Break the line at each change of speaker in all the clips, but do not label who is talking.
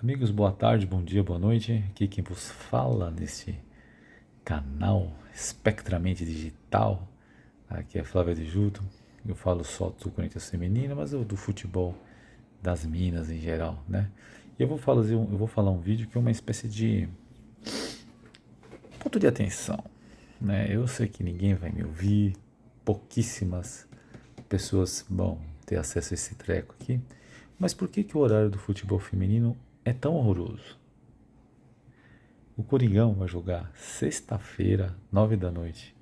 Amigos, boa tarde, bom dia, boa noite. Aqui quem vos fala nesse canal Espectramente Digital. Aqui é Flávio de Juto. Eu falo só do Corinthians feminino, mas eu do futebol das minas em geral, né? E eu vou falar um vídeo que é uma espécie de ponto de atenção, né? Eu sei que ninguém vai me ouvir, pouquíssimas pessoas vão ter acesso a esse treco aqui. Mas por que que o horário do futebol feminino é tão horroroso? O Coringão vai jogar sexta-feira, 9 da noite,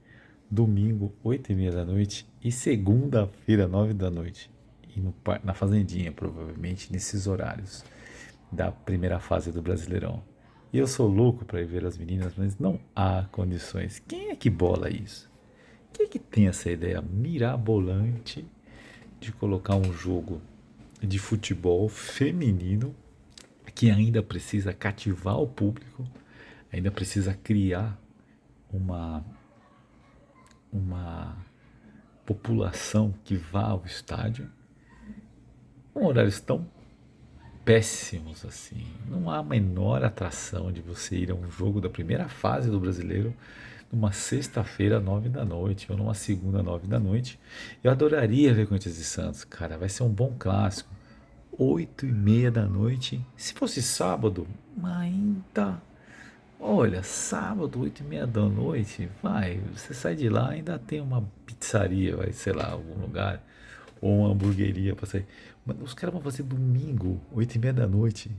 domingo, 8h30 da noite e segunda-feira, 9 da noite. E na Fazendinha, provavelmente, nesses horários da primeira fase do Brasileirão. E eu sou louco para ir ver as meninas, mas não há condições. Quem é que bola isso? Quem é que tem essa ideia mirabolante de colocar um jogo de futebol feminino que ainda precisa cativar o público, ainda precisa criar uma, uma população que vá ao estádio, com horários tão péssimos assim. Não há a menor atração de você ir a um jogo da primeira fase do Brasileiro numa sexta-feira, 9 da noite, ou numa segunda, 9 da noite. Eu adoraria ver Corinthians e Santos, cara. Vai ser um bom clássico. 8h30 da noite. Se fosse sábado, ainda. Olha, sábado, 8h30 da noite, vai, você sai de lá, ainda tem uma pizzaria, vai, sei lá, algum lugar, ou uma hamburgueria pra sair. Mas os caras vão fazer domingo, 8h30 da noite,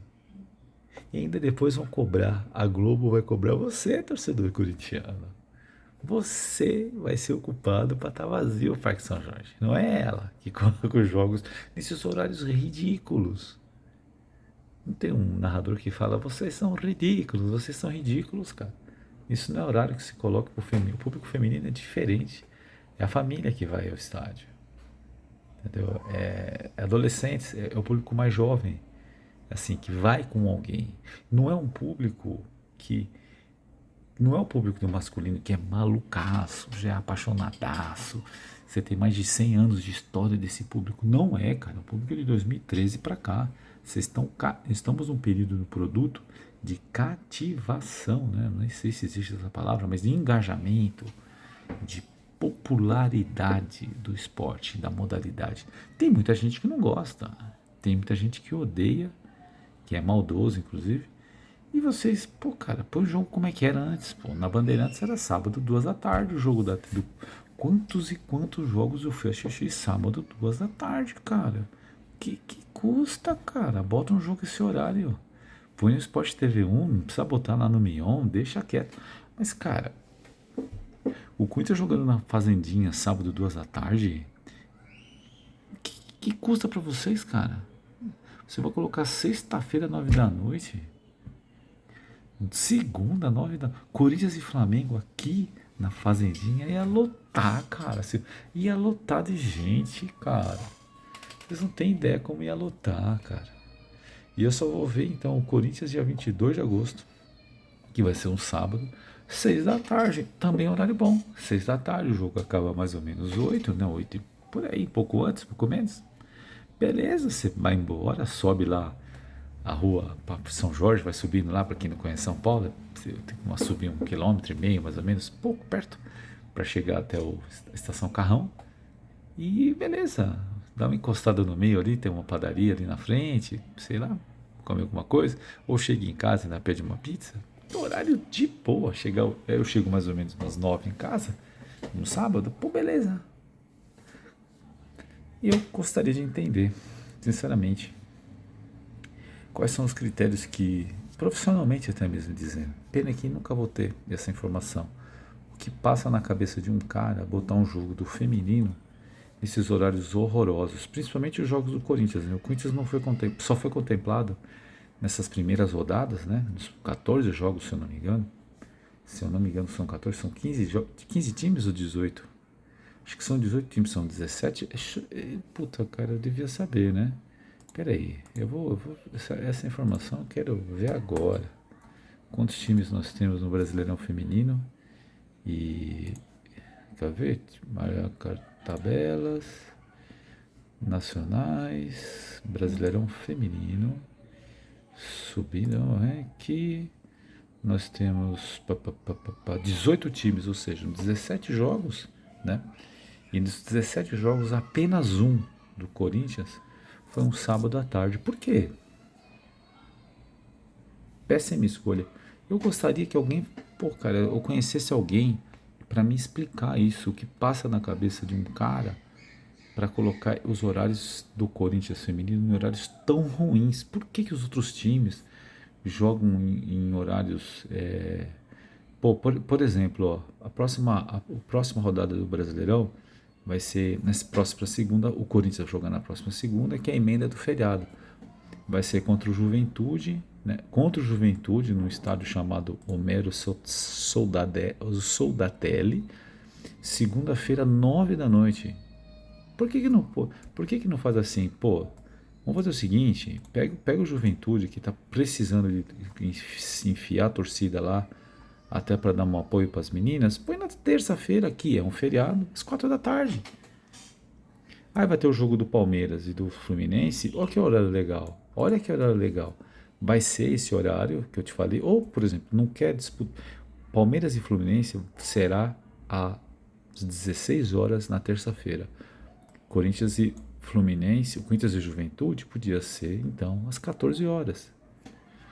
e ainda depois vão cobrar. A Globo vai cobrar você, torcedor corintiano. Você vai ser o culpado para estar vazio o Parque São Jorge. Não é ela que coloca os jogos nesses horários ridículos. Não tem um narrador que fala, vocês são ridículos, cara. Isso não é horário que se coloca pro feminino. O público feminino é diferente. É a família que vai ao estádio. Entendeu? É adolescentes, é o público mais jovem, assim, que vai com alguém. Não é um público que. Não é o público do masculino que é malucaço, já é apaixonadaço. Você tem mais de 100 anos de história desse público. Não é, cara. O público é de 2013 para cá. Estamos num período do produto de cativação, né? Não sei se existe essa palavra, mas de engajamento, de popularidade do esporte, da modalidade. Tem muita gente que não gosta, tem muita gente que odeia, que é maldoso, inclusive. E vocês, pô, cara, põe o jogo como é que era antes, pô. Na Bandeirantes era sábado, 2 da tarde, o jogo Quantos e quantos jogos eu fui assistir sábado, 2 da tarde, cara? Que custa, cara? Bota um jogo esse horário. Põe no Sport TV 1, não precisa botar lá no Mion, deixa quieto. Mas, cara, o Corinthians jogando na Fazendinha sábado, 2 da tarde, que custa pra vocês, cara? Você vai colocar sexta-feira, 9 da noite? Segunda, 9 da... Corinthians e Flamengo aqui na Fazendinha ia lotar, cara. Ia lotar de gente, cara. Vocês não têm ideia como ia lotar, cara. E eu só vou ver então o Corinthians dia 22 de agosto, que vai ser um sábado, 6 da tarde. Também horário bom. 6 da tarde, o jogo acaba mais ou menos 8, né? 8 por aí, pouco antes, pouco menos. Beleza, você vai embora, sobe lá a rua São Jorge, vai subindo lá, para quem não conhece São Paulo, você tem que subir 1,5 km, mais ou menos, pouco perto, para chegar até a estação Carrão. E beleza, dá uma encostada no meio ali, tem uma padaria ali na frente, sei lá, come alguma coisa, ou chega em casa e ainda pede uma pizza. No horário de boa, eu chego mais ou menos umas 9 em casa, no sábado, pô, beleza. E eu gostaria de entender, sinceramente, quais são os critérios que, profissionalmente até mesmo dizendo, pena que nunca vou ter essa informação. O que passa na cabeça de um cara botar um jogo do feminino nesses horários horrorosos, principalmente os jogos do Corinthians, né? O Corinthians não foi só foi contemplado nessas primeiras rodadas, né? Nos 14 jogos, se eu não me engano. Se eu não me engano, são 14, são 15 times ou 18? Acho que são 18 times, são 17. Puta, cara, eu devia saber, né? Pera aí, essa informação eu quero ver agora. Quantos times nós temos no Brasileirão Feminino? E quer ver? Marcar tabelas nacionais, Brasileirão Feminino. Subindo é que nós temos 18 times, ou seja, 17 jogos, né? E dos 17 jogos, apenas um do Corinthians foi um sábado à tarde. Por quê? Péssima escolha. Eu gostaria que alguém, pô, cara, eu conhecesse alguém para me explicar isso, o que passa na cabeça de um cara para colocar os horários do Corinthians feminino em horários tão ruins. Por que, que os outros times jogam em horários. Pô, por exemplo, ó, a próxima rodada do Brasileirão vai ser nessa próxima segunda. O Corinthians vai jogar na próxima segunda, que é a emenda do feriado. Vai ser contra o Juventude, né? Contra o Juventude, num estádio chamado Homero Soldatelli, segunda-feira, 9 da noite. Por que que não faz assim? Pô, vamos fazer o seguinte, pega o Juventude que está precisando de enfiar a torcida lá, até para dar um apoio para as meninas, põe na terça-feira aqui, é um feriado, às 4 da tarde. Aí vai ter o jogo do Palmeiras e do Fluminense, olha que horário legal, olha que horário legal. Vai ser esse horário que eu te falei, ou, por exemplo, não quer disputar, Palmeiras e Fluminense será às 16 horas na terça-feira. Corinthians e Fluminense, o Corinthians e Juventude podia ser então às 14 horas,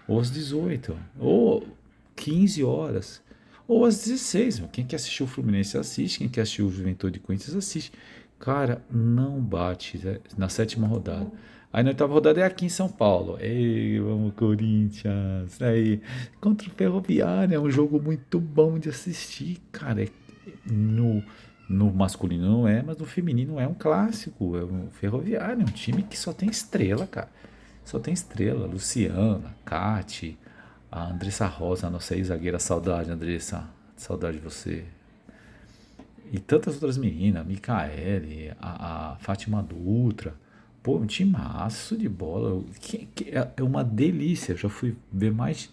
ou às 18, ou 15 horas, ou às 16. Quem quer assistir o Fluminense assiste, quem quer assistir o Juventude e Corinthians assiste. Cara, não bate, né? Na sétima rodada. Aí na oitava rodada é aqui em São Paulo. Ei, vamos Corinthians. Aí, contra o Ferroviário, é um jogo muito bom de assistir, cara. No, no masculino não é, mas no feminino é um clássico. É um Ferroviário, é um time que só tem estrela, cara. Só tem estrela. Luciana, Cate, a Andressa Rosa, a nossa ex-zagueira. Saudade, Andressa. Saudade de você. E tantas outras meninas, Micaele, a Fátima Dutra. Pô, um timaço de bola. É uma delícia. Eu já fui ver mais.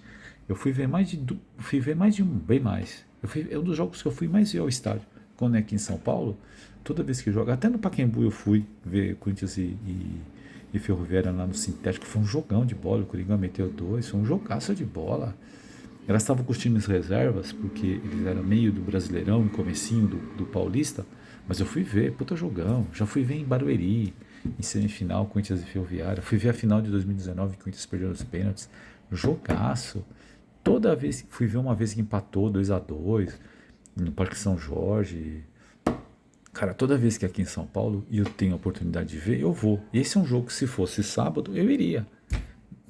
Eu fui ver mais de. Fui ver mais de um, bem mais. É um dos jogos que eu fui mais ver ao estádio. Quando é aqui em São Paulo, toda vez que joga. Até no Pacaembu eu fui ver Corinthians e Ferroviária lá no Sintético. Foi um jogão de bola. O Coringão meteu dois. Foi um jogaço de bola. Elas estavam com os times reservas, porque eles eram meio do Brasileirão, no comecinho do Paulista, mas eu fui ver, puta jogão, já fui ver em Barueri, em semifinal, Corinthians e Ferroviária, fui ver a final de 2019, que o Corinthians perdeu os pênaltis, jogaço, toda vez, fui ver uma vez que empatou 2-2 no Parque São Jorge, cara, toda vez que é aqui em São Paulo e eu tenho a oportunidade de ver, eu vou, e esse é um jogo que se fosse sábado, eu iria,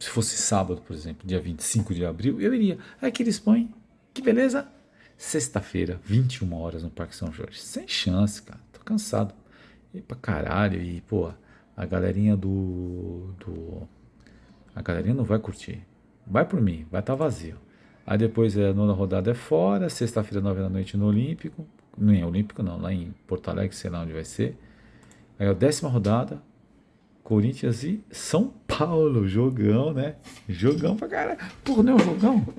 se fosse sábado, por exemplo, dia 25 de abril, eu iria. Aí que eles põem, que beleza. Sexta-feira, 21 horas no Parque São Jorge. Sem chance, cara. Tô cansado. E pra caralho. E, pô, a galerinha a galerinha não vai curtir. Vai por mim, vai estar vazio. Aí depois a nona rodada é fora. Sexta-feira, 9 da noite no Olímpico. Não é Olímpico, não. Lá em Porto Alegre, sei lá onde vai ser. Aí a 10ª rodada. Corinthians e São Paulo, jogão, né? Jogão pra caralho. Pô, não é um jogão?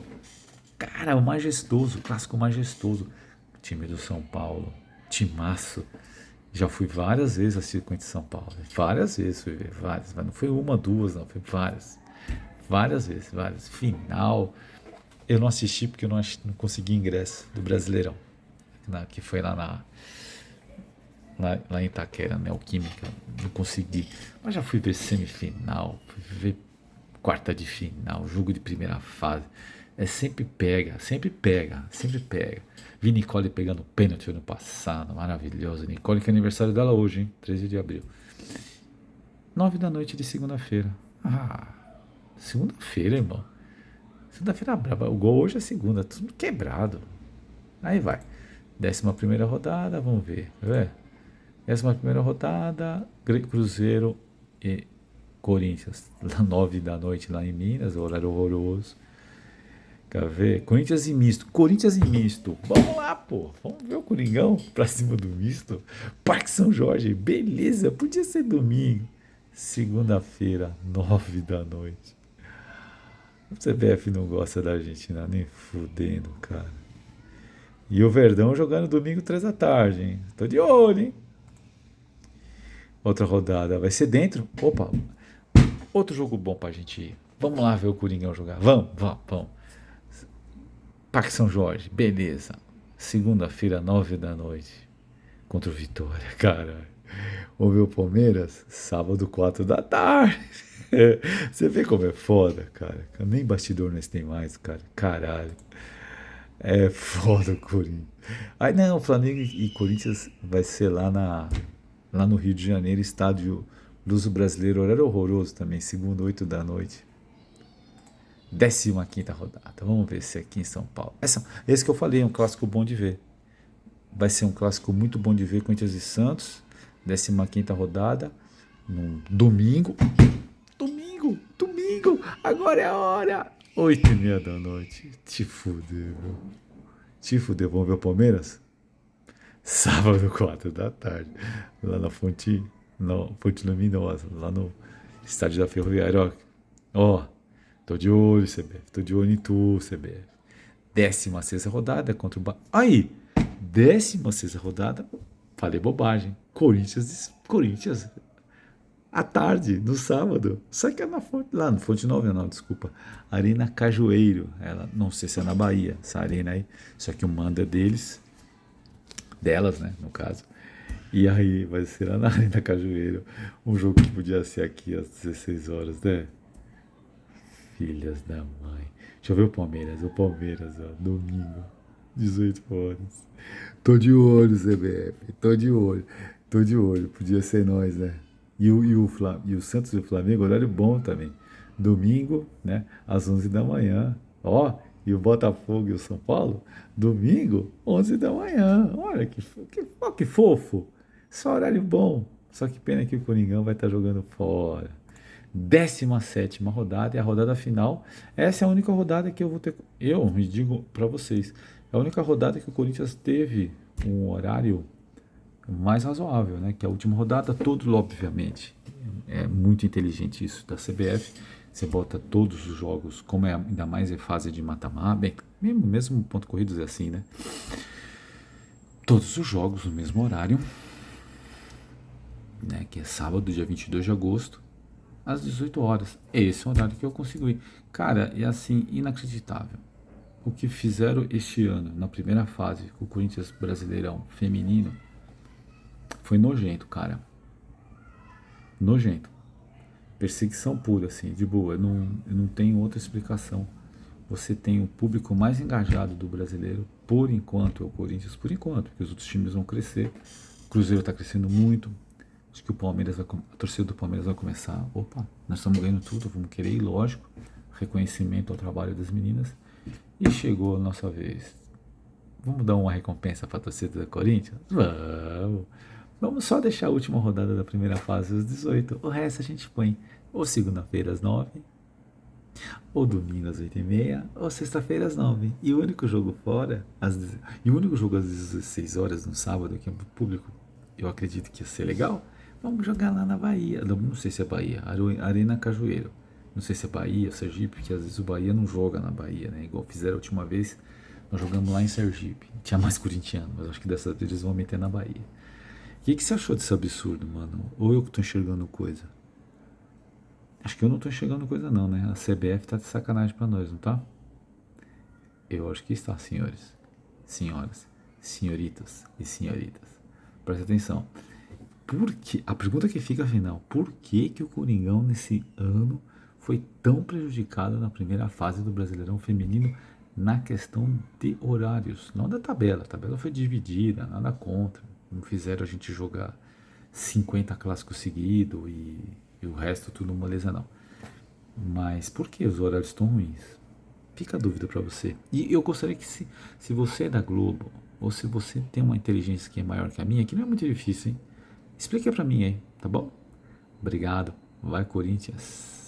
Cara, o majestoso, o clássico majestoso. Time do São Paulo, timaço. Já fui várias vezes assistir Corinthians e São Paulo. Várias vezes fui ver, várias. Mas não foi uma, duas, não. Foi várias. Várias vezes, várias. Final. Eu não assisti porque eu não consegui ingresso do Brasileirão. Que foi lá em Itaquera, Neoquímica, não consegui. Mas já fui ver semifinal, fui ver quarta de final, jogo de primeira fase. É sempre pega, sempre pega, sempre pega. Vi Nicole pegando pênalti ano passado, maravilhoso. Nicole, que é aniversário dela hoje, hein? 13 de abril. 9 da noite de segunda-feira. Ah, segunda-feira, irmão. Segunda-feira brava. O gol hoje é segunda, tudo quebrado. Aí vai. 11ª rodada, vamos ver. É. 11ª rodada, Cruzeiro e Corinthians, 9 da noite lá em Minas, horário horroroso. Quer ver? Corinthians e misto. Corinthians e misto. Vamos lá, pô. Vamos ver o Coringão pra cima do misto. Parque São Jorge. Beleza. Podia ser domingo. Segunda-feira, 9 da noite. O CBF não gosta da Argentina, nem fudendo, cara. E o Verdão jogando domingo 3 da tarde, hein? Tô de olho, hein? Outra rodada vai ser dentro. Opa, outro jogo bom pra gente ir. Vamos lá ver o Coringão jogar. Vamos, vamos, vamos. Parque São Jorge, beleza. Segunda-feira, 9 da noite. Contra o Vitória, cara. Vamos ver o Palmeiras? Sábado, 4 da tarde. Você vê como é foda, cara. Nem bastidor nós tem mais, cara. Caralho. É foda o Corinthians. Aí não, Flamengo e Corinthians vai ser lá no Rio de Janeiro, estádio Luso Brasileiro, horário horroroso também, segunda, 8 da noite. 15ª rodada. Vamos ver se é aqui em São Paulo. Esse que eu falei é um clássico bom de ver. Vai ser um clássico muito bom de ver, Corinthians e Santos. 15ª rodada. No domingo. Domingo. Agora é a hora. 8h30 da noite. Te fudeu. Vamos ver o Palmeiras? Sábado, 4 da tarde. Lá na Fonte Luminosa. Lá no estádio da Ferroviária. Ó, tô de olho, CBF. Tô de olho em tu, CBF. 16ª rodada contra o Aí, 16ª rodada. Falei bobagem. Corinthians à tarde, no sábado. Só que é lá no Fonte Nova, não, desculpa. Arena Cajueiro. Ela, não sei se é na Bahia, essa arena aí. Só que o manda delas, né, no caso. E aí vai ser lá na Arena Cajueiro. Um jogo que podia ser aqui às 16 horas, né? Filhas da mãe. Deixa eu ver o Palmeiras, ó, domingo, 18 horas. Tô de olho, CBF, tô de olho. Podia ser nós, né? E o Santos e o Flamengo, horário bom também. Domingo, né? Às 11 da manhã. Ó, e o Botafogo e o São Paulo, domingo, 11 da manhã. Olha que fofo. Só horário bom. Só que pena que o Coringão vai estar jogando fora. 17ª rodada é a rodada final. Essa é a única rodada que eu vou ter. Eu me digo para vocês, é a única rodada que o Corinthians teve um horário mais razoável, né? Que é a última rodada, todos, obviamente. É muito inteligente isso da CBF. Você bota todos os jogos, como é ainda mais fase de mata-mata, bem, mesmo ponto corridos é assim, né? Todos os jogos no mesmo horário, né? Que é sábado, dia 22 de agosto. Às 18 horas. Esse é o horário que eu consigo ir. Cara, é assim, inacreditável. O que fizeram este ano, na primeira fase, com o Corinthians Brasileirão feminino, foi nojento, cara. Nojento. Perseguição pura, assim, de boa. Eu não tenho outra explicação. Você tem o público mais engajado do brasileiro, por enquanto, é o Corinthians, por enquanto, porque os outros times vão crescer. O Cruzeiro está crescendo muito. Acho que a torcida do Palmeiras vai começar. Opa, nós estamos ganhando tudo, vamos querer ir, lógico. Reconhecimento ao trabalho das meninas. E chegou a nossa vez. Vamos dar uma recompensa para a torcida do Corinthians? Vamos só deixar a última rodada da primeira fase às 18. O resto a gente põe ou segunda-feira às 9, ou domingo às 8h30, ou sexta-feira às 9. E o único jogo e o único jogo às 16 horas no sábado, que é pro público, eu acredito que ia ser legal. Vamos jogar lá na Bahia. Não sei se é Bahia, Arena Cajueiro. Não sei se é Bahia, Sergipe, porque às vezes o Bahia não joga na Bahia, né? Igual fizeram a última vez, nós jogamos lá em Sergipe. Tinha mais corintiano, mas acho que dessa vez eles vão meter na Bahia. O que você achou desse absurdo, mano? Ou eu que tô enxergando coisa? Acho que eu não tô enxergando coisa não, né? A CBF tá de sacanagem pra nós, não tá? Eu acho que está, senhores, senhoras, senhoritas e senhoritas. Presta atenção. A pergunta que fica afinal, por que o Coringão nesse ano foi tão prejudicado na primeira fase do Brasileirão Feminino na questão de horários? Não da tabela, a tabela foi dividida, nada contra. Não fizeram a gente jogar 50 clássicos seguidos e o resto tudo moleza, não. Mas por que os horários estão ruins? Fica a dúvida para você. E eu gostaria que se você é da Globo, ou se você tem uma inteligência que é maior que a minha, que não é muito difícil, hein? Explica pra mim aí, tá bom? Obrigado. Vai, Corinthians.